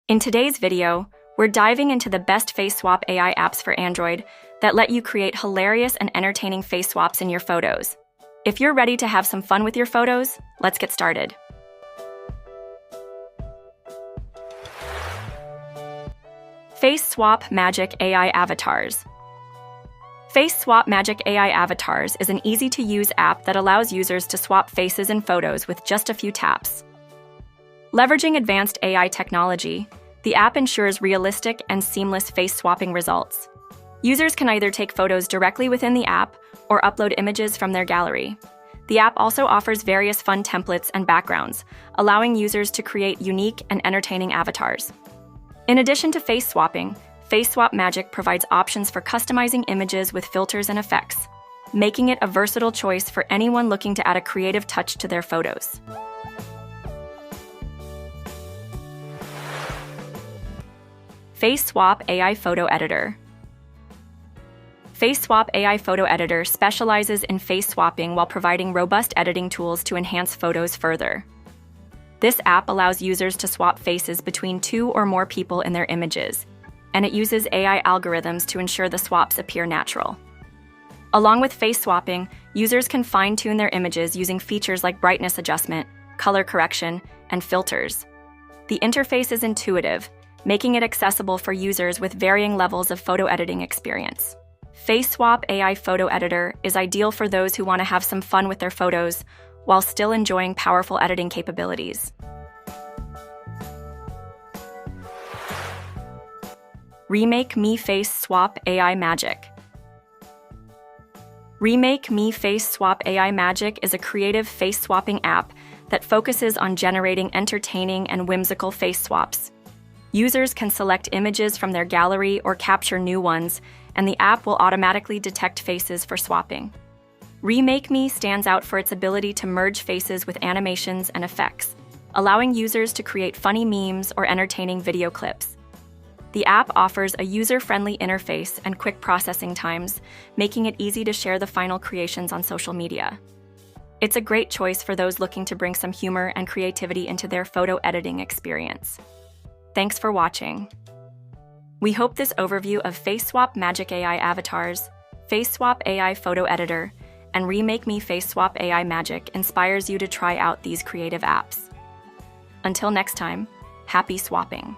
In today's video, we're diving into the best face swap AI apps for Android that let you create hilarious and entertaining face swaps in your photos. If you're ready to have some fun with your photos, let's get started. Face Swap Magic AI Avatars. Face Swap Magic AI Avatars is an easy-to-use app that allows users to swap faces in photos with just a few taps. Leveraging advanced AI technology, the app ensures realistic and seamless face swapping results. Users can either take photos directly within the app or upload images from their gallery. The app also offers various fun templates and backgrounds, allowing users to create unique and entertaining avatars. In addition to face swapping, Face Swap Magic provides options for customizing images with filters and effects, making it a versatile choice for anyone looking to add a creative touch to their photos. Face Swap AI Photo Editor. Face Swap AI Photo Editor specializes in face swapping while providing robust editing tools to enhance photos further. This app allows users to swap faces between two or more people in their images, and it uses AI algorithms to ensure the swaps appear natural. Along with face swapping, users can fine-tune their images using features like brightness adjustment, color correction, and filters. The interface is intuitive, making it accessible for users with varying levels of photo editing experience. Face Swap AI Photo Editor is ideal for those who want to have some fun with their photos while still enjoying powerful editing capabilities. RemakeMe Face Swap AI Magic. RemakeMe Face Swap AI Magic is a creative face swapping app that focuses on generating entertaining and whimsical face swaps. Users can select images from their gallery or capture new ones, and the app will automatically detect faces for swapping. RemakeMe stands out for its ability to merge faces with animations and effects, allowing users to create funny memes or entertaining video clips. The app offers a user-friendly interface and quick processing times, making it easy to share the final creations on social media. It's a great choice for those looking to bring some humor and creativity into their photo editing experience. Thanks for watching. We hope this overview of Face Swap Magic AI Avatars, Face Swap AI Photo Editor, and RemakeMe Face Swap AI Magic inspires you to try out these creative apps. Until next time, happy swapping!